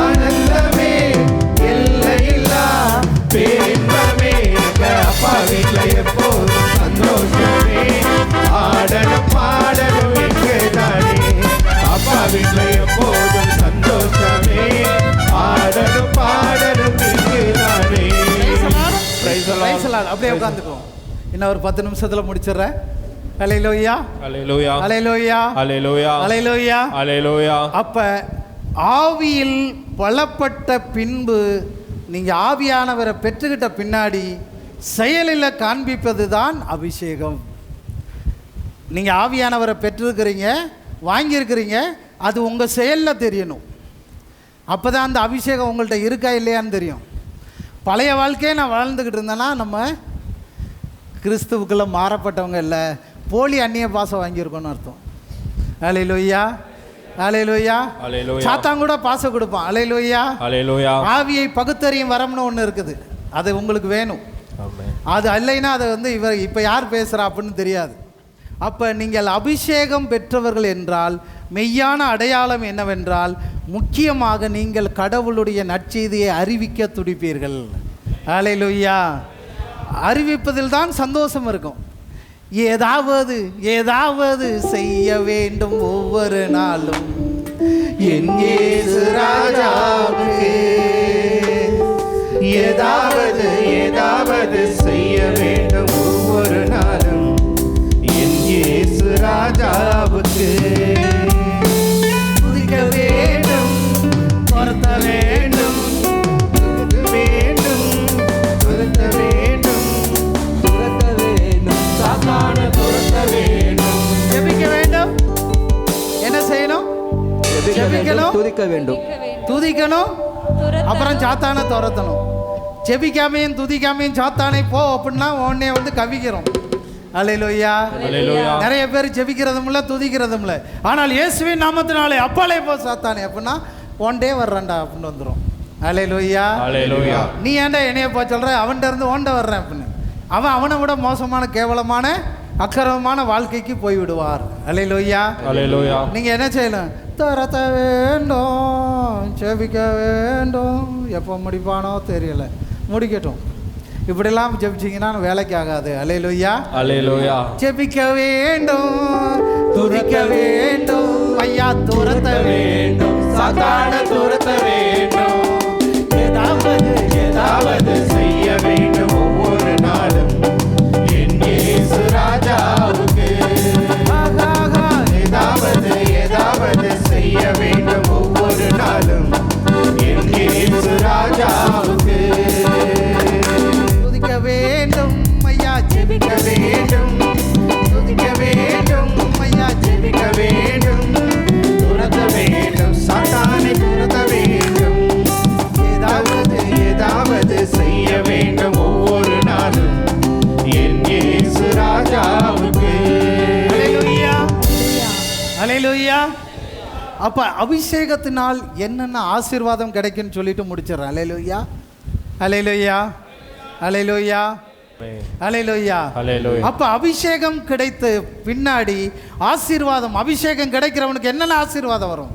ஆனந்தமே, எல்லையில்லா பேரின்பமே. எங்க அப்பா வீட்ல எப்போதும் சந்தோஷமே, ஆடலும் பாடலும் எங்குதானே. அப்பா வீட்ல எப்போதும் சந்தோஷமே, ஆடலும் பாடலும் இங்குதானே. Praise the Lord. Praise the Lord. அப்படியே உட்காந்துக்குவோம். இன்னும் ஒரு 10 நிமிஷத்துல முடிச்சிடுறேன். ஹல்லேலூயா Hallelujah. ஹல்லேலூயா Hallelujah. ஹல்லேலூயா. Hallelujah. அப்ப ஆவியில் பலப்பட்ட பின்பு நீங்க ஆவியானவரை பெற்றுக்கிட்ட பின்னாடி செயலில் காண்பிப்பது தான் அபிஷேகம். நீங்க ஆவியானவரை பெற்றிருக்கிறீங்க, வாங்கியிருக்கிறீங்க, அது உங்க செயலில் தெரியணும். அப்பதான் அந்த அபிஷேகம் உங்கள்கிட்ட இருக்கா இல்லையான்னு தெரியும். பழைய வாழ்க்கையை நான் வாழ்ந்துக்கிட்டு இருந்தேன்னா நம்ம கிறிஸ்துவுக்குள்ளே மாறப்பட்டவங்க இல்லை, போலி அந்நிய பாசம் வாங்கியிருக்கோன்னு அர்த்தம். அல்லேலூயா அல்லேலூயா. Hallelujah. சாத்தான் கூட பாசம் கொடுப்பான். அல்லேலூயா. Hallelujah. ஆவியை பகுத்தறியும் வரம்னு ஒன்று இருக்குது, அது உங்களுக்கு வேணும். Amen. அது இல்லைன்னா அதை இவர் இப்போ யார் பேசுகிறா அப்படின்னு தெரியாது. அப்போ நீங்கள் அபிஷேகம் பெற்றவர்கள் என்றால் மெய்யான அடையாளம் என்னவென்றால், முக்கியமாக நீங்கள் கடவுளுடைய நற்செய்தியை அறிவிக்க துடிப்பீர்கள். அல்லேலூயா. அறிவிப்பதில் தான் சந்தோஷம் இருக்கும். ஏதாவது ஏதாவது செய்ய வேண்டும் ஒவ்வொரு நாளும் என் இயேசு ராஜாவுக்கு ஏதாவது ஏதாவது செய்ய வேண்டும் ஒவ்வொரு நாளும். என் இயேசு ராஜாவுக்கு துதிக்க வேண்டும், துரத்த வேண்டும், துதிக்க வேண்டும், துரத்த வேண்டும், துரத்த வேண்டும், சாத்தான துரத்த வேண்டும். ஜெபிக்க வேண்டும். என்ன செய்யணும்? ஜெபிக்கணும், துதிக்க வேண்டும், துதிக்கணும், அப்புறம் சாத்தானை துரத்தணும். ஜெபிக்காமையும் துதிக்காமையும் சாத்தானை போ அப்படின்னா உடனே கவிக்கிறோம். அல்லேலூயா. Hallelujah. நிறைய பேர் ஜெபிக்கிறதும் இல்லை, துதிக்கிறதும் இல்லை. ஆனால் இயேசுவின் நாமத்தினாலே அப்பாலே போ சாத்தானே அப்படின்னா ஒன் டே வர்றான்டா அப்படின்னு வந்துடும். அல்லேலூயா. Hallelujah. நீ ஏன்டா என்னைய போ சொல்கிற, அவன்கிட்ட இருந்து ஓண்ட வர்றேன் அப்படின்னு அவனை விட மோசமான கேவலமான அக்கிரமமான வாழ்க்கைக்கு போய்விடுவார். அல்லேலூயா. Hallelujah. நீங்கள் என்ன செய்யணும்? துரத்த வேண்டும், ஜெபிக்க வேண்டும். எப்போ முடிப்பானோ தெரியல, முடிக்கட்டும். இப்படிலாம் ஜெபிச்சிங்கன்னா வேலைக்கு ஆகாது. அல்லேலூயா. Hallelujah. ஜெபிக்க வேண்டும், துதிக்க வேண்டும், ஐயா துரத்த வேண்டும், சாத்தான துரத்த வேண்டும். ஏதாவது ஏதாவது செய்ய வேண்டும் ஒவ்வொரு நாளும். என் இயேசு ராஜாவுக்கு ஆகாகா. ஏதாவது ஏதாவது செய்ய வேண்டும் ஒவ்வொரு நாளும். என் இயேசு ராஜாவுக்கு துதிக்க வேண்டும், ஐயா ஜெபிக்க வேண்டும், துதிக்க வேண்டும், ஐயா ஜெபிக்க வேண்டும், துரத்த வேண்டும், சாத்தானை துரத்த வேண்டும். ஏதாவது ஏதாவது செய்ய வேண்டும் ஒவ்வொரு நாளும். என் இயேசு ராஜாவுக்கு அல்லேலூயா. அல்லேலூயா. அப்ப அபிஷேகத்தினால் என்னென்ன ஆசீர்வாதம் கிடைக்குன்னு சொல்லிட்டு முடிச்சிடறேன். அல்லேலூயா. அல்லேலூயா. அல்லேலூயா. Amen. அல்லேலூயா. Hallelujah. அப்ப அபிஷேகம் கிடைத்த பின்னாடி ஆசீர்வாதம். அபிஷேகம் கிடைக்கிறவனுக்கு என்னென்ன ஆசீர்வாதம் வரும்?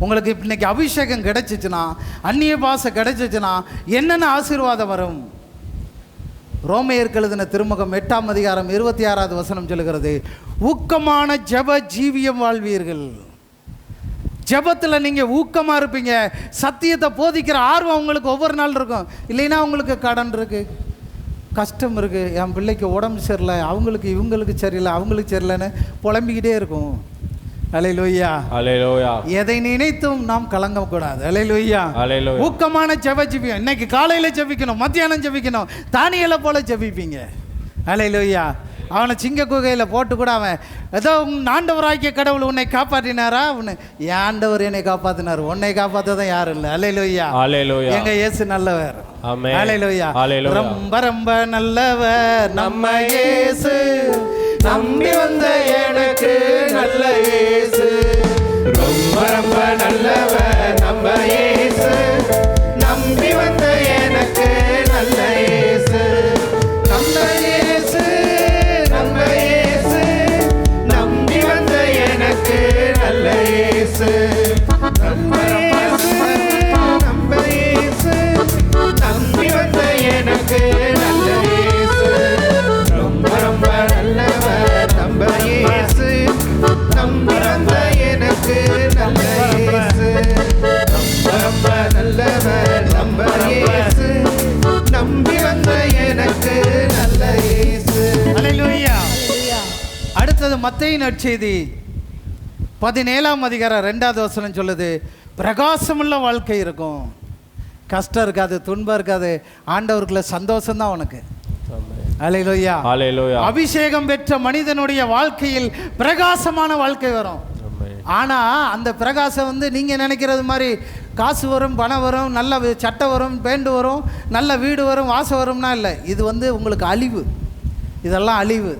உங்களுக்கு இன்னைக்கு அபிஷேகம் கிடைச்சிச்சுன்னா, அந்நிய பாஷை கிடைச்சிச்சுன்னா என்னென்ன ஆசீர்வாதம் வரும்? ரோமையருக்கு எழுதின திருமுகம் 8ஆம் அதிகாரம் 26வது வசனம் சொல்லுகிறது, ஊக்கமான ஜெப ஜீவியம் வாழ்வீர்கள். ஜெபத்தில் நீங்கள் ஊக்கமாக இருப்பீங்க. சத்தியத்தை போதிக்கிற ஆர்வம் உங்களுக்கு ஒவ்வொரு நாள் இருக்கும். இல்லைன்னா உங்களுக்கு கடன் இருக்குது, கஷ்டம் இருக்குது, என் பிள்ளைக்கு உடம்பு சரியில்லை, அவங்களுக்கு இவங்களுக்கு சரியில்லை, அவங்களுக்கு சரியில்லைன்னு புலம்பிக்கிட்டே இருக்கும். அல்லேலூயா. Hallelujah. எதை நினைத்தும் நாம் கலங்கக்கூடாது. அல்லேலூயா. Hallelujah. ஊக்கமான ஜெபிப்பீங்க. இன்னைக்கு காலையில ஜெபிக்கணும், மத்தியானம் ஜெபிக்கணும், தானியேலை போல ஜெபிப்பீங்க. அல்லேலூயா. அவனை சிங்க குகையில் போட்டு கூட அவன் ஏதோ ஆண்டவராகிய கடவுள் உன்னை காப்பாற்றினாரா? அவனு என் ஆண்டவர் என்னை காப்பாற்றினார், உன்னை காப்பாற்றதான் யாரும் இல்லை. அல்லேலூயா. Hallelujah. எங்க இயேசு நல்லவர். Amen. அல்லேலூயா. Hallelujah. ரொம்ப ரொம்ப நல்லவர் நம்ம இயேசு, நம்பி வந்த எனக்கு நல்ல இயேசு. ரொம்ப ரொம்ப நல்லவர் நம்ம இயேசு, நம்பி வந்த எனக்கு நல்ல இயேசு. நம்ம இயேசு, நம்ம இயேசு, நம்பி வந்த எனக்கு நல்ல இயேசு. நம்ம இயேசு, நம்ம இயேசு, நம்பி வந்த எனக்கு நல்ல இயேசு. ரொம்ப ரொம்ப நல்லவர் நம்ம இயேசு, நம்பி வந்த எனக்கு நல்ல இயேசு. ரொம்ப ரொம்ப நல்லவர் நம்ம இயேசு, நம்பி வந்த எனக்கு நல்ல இயேசு. அல்லேலூயா. அடுத்தது மத்தேயு நற்செய்தி 17ஆம் அதிகாரம் 2வது வசனம் சொல்லுது, பிரகாசமுள்ள வாழ்க்கை இருக்கும், கஷ்டம் இருக்காது, துன்பம் இருக்காது, ஆண்டவருக்குள்ள சந்தோஷம் தான் உனக்கு. அல்லேலூயா. Hallelujah. அபிஷேகம் பெற்ற மனிதனுடைய வாழ்க்கையில் பிரகாசமான வாழ்க்கை வரும். Amen. ஆனா அந்த பிரகாசம் வந்து நீங்க நினைக்கிறது மாதிரி காசு வரும், பணம் வரும், நல்ல சட்டை வரும், பேண்டு வரும், நல்ல வீடு வரும், வாசம் வரும்னா இல்லை. இது வந்து உங்களுக்கு அழிவு. இதெல்லாம் அழிவு.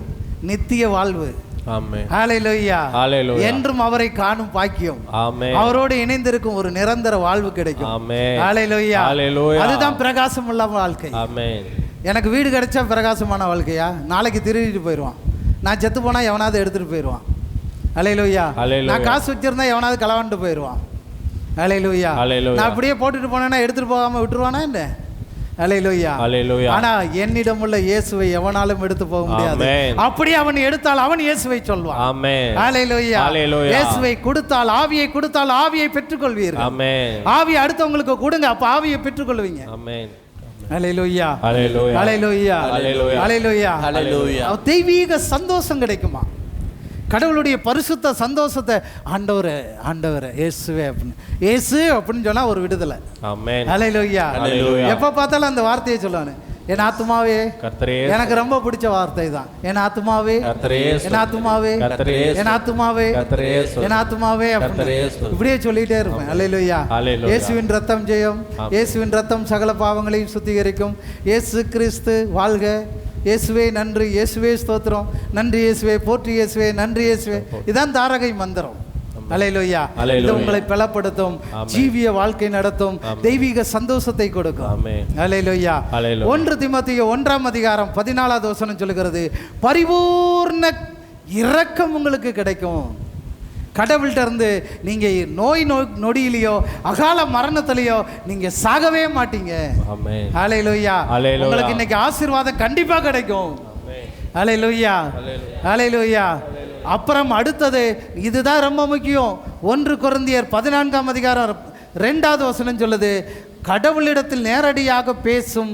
நித்திய வாழ்வு. Amen. ஹல்லேலூயா. Hallelujah. என்றும் அவரை காணும் பாக்கியம், Amen. அவரோடு இணைந்திருக்கும் ஒரு நிரந்தர வாழ்வு கிடைக்கும். Amen. ஹல்லேலூயா. Hallelujah. அதுதான் பிரகாசம் உள்ள வாழ்க்கை. Amen. எனக்கு வீடு கிடைச்சா பிரகாசமான வாழ்க்கையா? நாளைக்கு திருடிட்டு போயிடுவான். நான் செத்து போனால் எவனாவது எடுத்துகிட்டு போயிடுவான். அல்லேலூயா. Hallelujah. நான் காசு வச்சிருந்தா எவனாவது களவாண்டு போயிடுவான். அல்லேலூயா. Hallelujah. நான் அப்படியே போட்டுட்டு போனேன்னா எடுத்துகிட்டு போகாமல் விட்டுருவானா என்ன? அல்லேலூயா. Hallelujah. ஆனா என்னிடம் உள்ள இயேசுவை எவனாலும் எடுத்து போக முடியாது. Amen. அப்படியே அவன் எடுத்தால் அவன் இயேசுவை சொல்வான். Amen. அல்லேலூயா. Hallelujah. இயேசுவை கொடுத்தால், ஆவியை கொடுத்தால் ஆவியை பெற்றுக்கொள்வீர்கள். Amen. ஆவியை அடுத்தவங்களுக்கு கொடுங்க, அப்ப ஆவியை பெற்றுக்கொள்வீங்க. Amen. அல்லேலூயா. Hallelujah. அல்லேலூயா. Hallelujah. அல்லேலூயா. Hallelujah. தெய்வீக சந்தோஷம் கிடைக்குமா? கடவுளுடைய பரிசுத்த சந்தோஷத்தை ஆண்டவரே ஆண்டவரே இயேசுவே அப்படின்னு இயேசு அப்படின்னு சொன்னா ஒரு விடுதலை. Amen. அல்லேலூயா. Hallelujah. எப்ப பார்த்தாலும் அந்த வார்த்தையை சொல்லுவானு, என் ஆத்துமாவே. கர்த்தரே எனக்கு ரொம்ப பிடிச்ச வார்த்தை தான், என் ஆத்துமாவே, கர்த்தரே என் ஆத்துமாவே, கர்த்தரே என் ஆத்துமாவே, கர்த்தரே என் ஆத்துமாவே கர்த்தரே இப்படியே சொல்லிட்டே இருப்பேன். அல்லேலூயா. Hallelujah. இயேசுவின் ரத்தம் ஜெயம், இயேசுவின் ரத்தம் சகல பாவங்களையும் சுத்திகரிக்கும், இயேசு கிறிஸ்து வாழ்க, இயேசுவே நன்றி, இயேசுவே ஸ்தோத்திரம், நன்றி இயேசுவே, போற்றி இயேசுவே, நன்றி இயேசுவே. இதான் தாரகை மந்திரம். அல்லேலூயா. இது உங்களை பலப்படுத்தும், ஜீவிய வாழ்க்கை நடத்தும், தெய்வீக சந்தோஷத்தை கொடுக்கும். Amen. அல்லேலூயா. Hallelujah. 1 தீமோத்தேயு 1ஆம் அதிகாரம் 14வது வசனம் சொல்லுகிறது, பரிபூர்ண இரக்கம் உங்களுக்கு கிடைக்கும். கடவுள்கிட்ட இருந்து நீங்க நோய் நொடியிலையோ அகால மரணத்திலையோ நீங்க சாகவே மாட்டீங்க. Amen. ஹல்லேலூயா. Hallelujah. உங்களுக்கு இன்னைக்கு ஆசீர்வாதம் கண்டிப்பா கிடைக்கும். Amen. ஹல்லேலூயா. ஹல்லேலூயா. அப்புறம் அடுத்தது இதுதான் ரொம்ப முக்கியம். 1 கொரிந்தியர் 14ஆம் அதிகாரம் 2வது வசனம் சொல்லுது, கடவுளிடத்தில் நேரடியாக பேசும்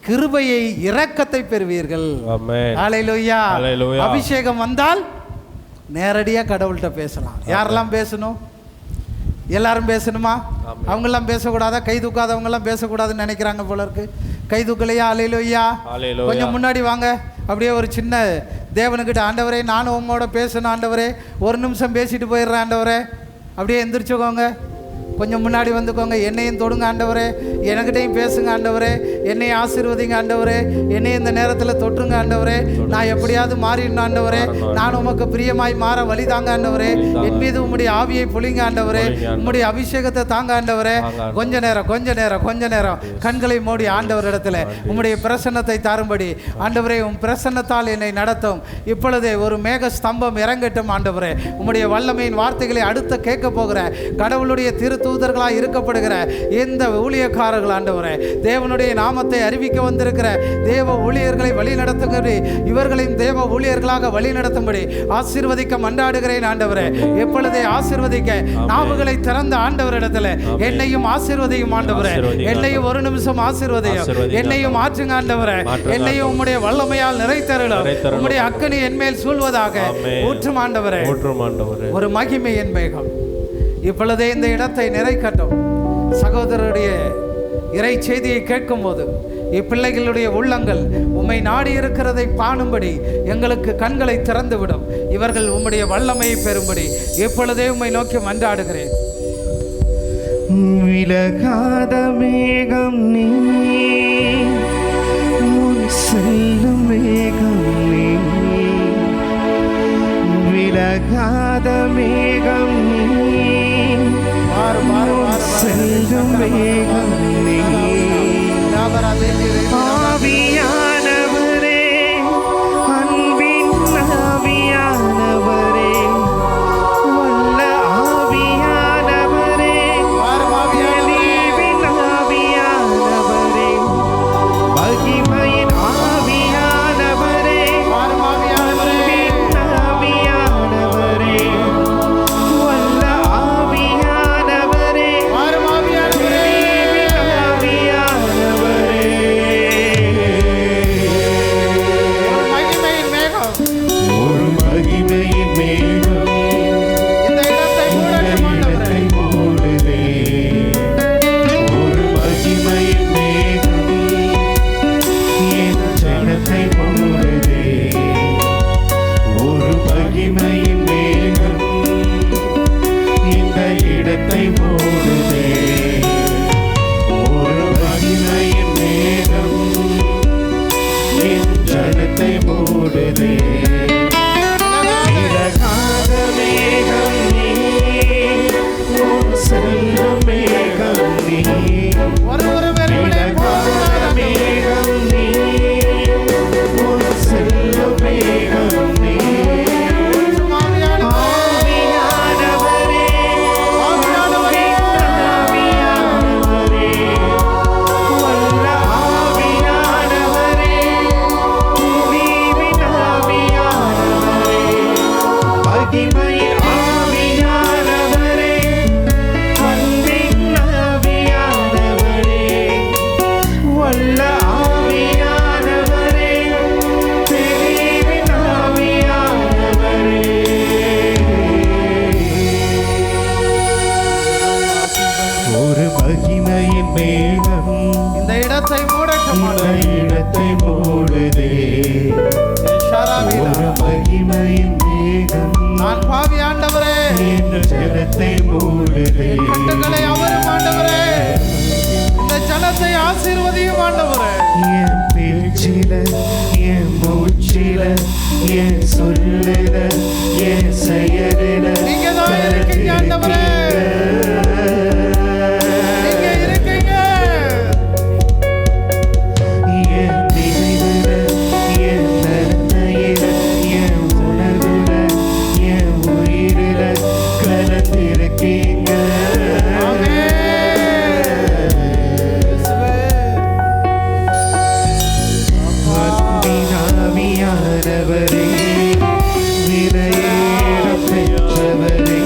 கிருபையை இரக்கத்தை பெறுவீர்கள். Amen. ஹல்லேலூயா. Hallelujah. அபிஷேகம் வந்தால் நேரடியாக கடவுள்கிட்ட பேசலாம். யாரெல்லாம் பேசணும்? எல்லாரும் பேசணுமா? அவங்கெல்லாம் பேசக்கூடாதா? கை தூக்காதவங்கெல்லாம் பேசக்கூடாதுன்னு நினைக்கிறாங்க போல இருக்கு. கை தூக்கலையா? அல்லேலூயா. Hallelujah. கொஞ்சம் முன்னாடி வாங்க. அப்படியே ஒரு சின்ன தேவனுக்கிட்ட, ஆண்டவரே நானும் உங்களோட பேசணும் ஆண்டவரே, ஒரு நிமிஷம் பேசிட்டு போயிடுறேன் ஆண்டவரே. அப்படியே எந்திரிச்சுக்கோங்க, கொஞ்சம் முன்னாடி வந்துக்கோங்க. என்னையும் தொடுங்க ஆண்டவரே, எனக்கிட்டையும் பேசுங்க ஆண்டவரே, என்னையும் ஆசீர்வதிங்க ஆண்டவரே, என்னையும் இந்த நேரத்தில் தொற்றுங்க ஆண்டவரே. நான் எப்படியாவது மாறிடணும் ஆண்டவரே, நான் உமக்கு பிரியமாய் மாற வழிதாங்க ஆண்டவரே. என் மீது உம்முடைய ஆவியை பொழிங்க ஆண்டவரே, உம்முடைய அபிஷேகத்தை தாங்க ஆண்டவரே. கொஞ்ச நேரம் கண்களை மூடி ஆண்டவரிடத்தில் உம்முடைய பிரசன்னத்தை தாரும்படி ஆண்டவரே, உம் பிரசன்னத்தால் என்னை நடத்தும். இப்பொழுதே ஒரு மேக ஸ்தம்பம் இறங்கட்டும் ஆண்டவரே. உம்முடைய வல்லமையின் வார்த்தைகளை அடுத்த கேட்க போகிற கடவுளுடைய திருத்தூதர் தூதர்களாக இருக்கப்படுகிற இந்த ஊழியக்காரர்கள் ஆண்டவரே, தேவனுடைய நாமத்தை அறிவிக்க வந்திருக்கிற தேவ ஊழியர்களை வழி நடத்தும்படி, இவர்களையும் தேவ ஊழியர்களாக வழி நடத்தும்படி ஆசீர்வதிக்க மன்றாடுகிறேன் ஆண்டவரே. எப்பொழுதே ஆசீர்வதிக்க நாவுகளை திறந்த ஆண்டவரிடத்துல என்னையும் ஆசீர்வதியும் ஆண்டவரே. என்னையும் ஒரு நிமிஷம் ஆசீர்வதியும், என்னையும் மாற்றுங்க ஆண்டவரே. என்னையும் உம்முடைய வல்லமையால் நிறைத்தருளும். உம்முடைய அக்கினி என்மேல் சூழ்வதாக ஊற்றும் ஆண்டவரே. ஒரு மகிமையின் மேகம் இப்பொழுதே இந்த இடத்தை நிறைக்கட்டும். சகோதரருடைய இறை செய்தியை கேட்கும் போது இப்பிள்ளைகளுடைய உள்ளங்கள் உம்மை நாடி இருக்கிறதை காணும்படி எங்களுக்கு கண்களை திறந்துவிடும். இவர்கள் உம்முடைய வல்லமையை பெறும்படி எப்பொழுதே உம்மை நோக்கி மன்றாடுகிறேன். விலகாத மேகம் நீ, முன் செல்லும் மேகம் நீ, விலகாத மேகம் நீ, செல்லும் மேகம் நீ. ஆவியானவரே, அன்பின் ஆவியானவரே, வல்ல ஆவியானவரே, தெளிவின் ஆவியானவரே, மகிமையின் ஆவியானவரே, அன்பின் ஆவியானவரே, வல்ல ஆவியானவரே, தெளிவின் ஆவியானவரே. ஒரு மகிமையின் மேகம் இந்த இடத்தை இடத்தை மூடுதே. ஒரு மகிமையின் மேகம் என் ஜனத்தை மூடுதே. ஒரு மகிமையின் மேகம் இந்த இடத்தை மூடுதே. ஒரு மகிமையின் மேகம் என் ஜனத்தை மூடுதே. விலகாத மேகம் நீ, உன் செல்லும் மேகம் நீ, விலகாத மேகம் நீ, உன் செல்லும் மேகம் நீ. ஆவியானவரே, ஆவியானவரே, வல்ல ஆவியானவரே, தெளிவின் ஆவியானவரே, மகிமையின் ஆவியானவரே, அன்பின் ஆவியானவரே, வல்ல ஆவியானவரே, தெளிவின் ஆவியானவரே. ஒரு மகிமையின் மேகம் இந்த இடத்தை மூடட்டும் இந்த ஆண்டவரே. இடத்தை மூடுதே. ஒரு மகிமையின் மேகம் நான் பாவி ஆண்டவரே, என் ஜனத்தை மூடுதே. கட்டுகளை அவரும் ஆண்டவரே, இந்த ஜனத்தை ஆசீர்வதியும் ஆண்டவரே. என் பேச்சில, என் மூச்சில, என் சொல்லில, என் செயலில நீங்க தான் இருக்கீங்க ஆண்டவரே. நீங்க இருக்கீங்க. என் நினைவுல, என் நன்மையில, என் உணர்வுல, என் உயிரில கலந்திருக்கீங்க. அன்பின் ஆவியானவரே, விலையேற பெற்றவரே,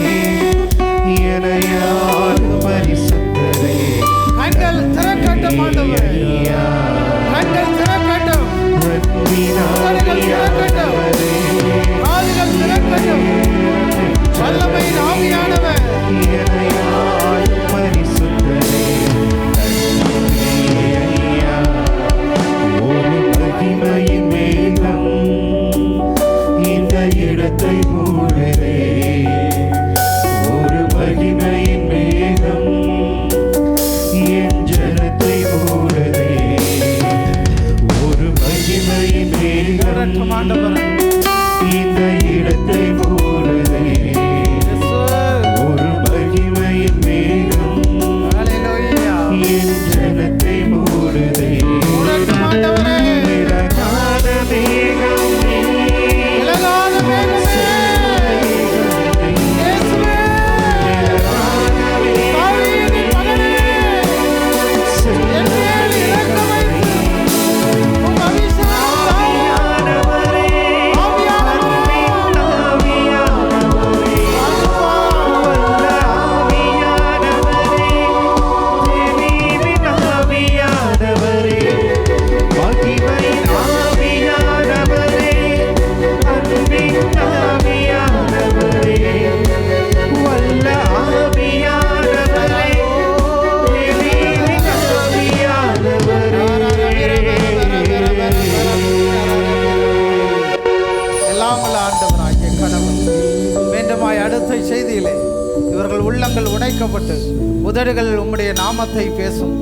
திறக்கப்பட்டு உதடுகள் உம்முடைய நாமத்தை பேசும்.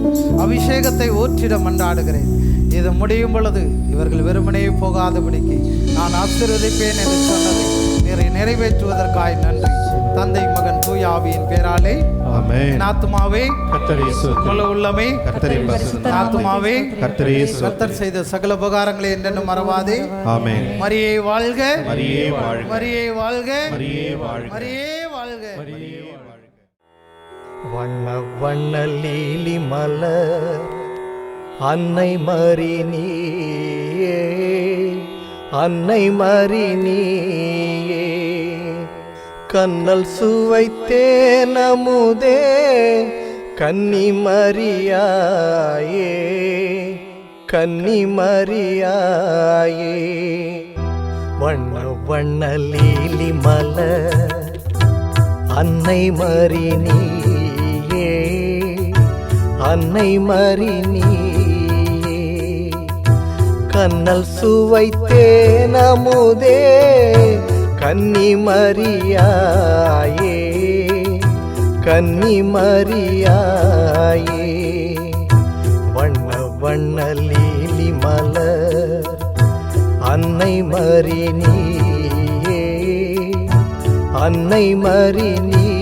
அபிஷேகத்தை ஊற்றிட மன்றாடுகிறேன். இது முடியும் பொழுது இவர்கள் வெறுமனே போகாதபடிக்கு நான் ஆசீர்வதிப்பேன் என்று சொன்னதை நிறைவேற்றுவதற்காய் நன்றி. தந்தை மகன் தூய ஆவியின் பேராலே ஆமென். என் ஆத்துமாவே கர்த்தரை ஸ்தோத்திரி. முழு உள்ளமே கர்த்தரை பரிசுத்த என் ஆத்துமாவே கர்த்தரை ஸ்தோத்திரி. கர்த்தர் செய்த சகல உபகாரங்களை என்றென்னும் மறவாதே. ஆமென். மரியே வாழ்க, மரியே வாழ்க, மரியே வாழ்க, மரியே வாழ்க, மரியே வாழ்க. வண்ண வண்ண லீலி மலர் அன்னை மரி நீயே, அன்னை மரி நீயே, கண்ணல் சுவைத்தேன் அமுதே கன்னி மரியாயே, கன்னி மரியாயே. வண்ண வண்ண லீலி மலர் அன்னை மரி நீயே, அன்னை மரி நீயே, கண்ணல் சுவைத்தேன் அமுதே கன்னி மரியாயே, கன்னி மரியாயே. வண்ண வண்ண லீலி மலர் அன்னை மரி நீயே, அன்னை மரி நீயே.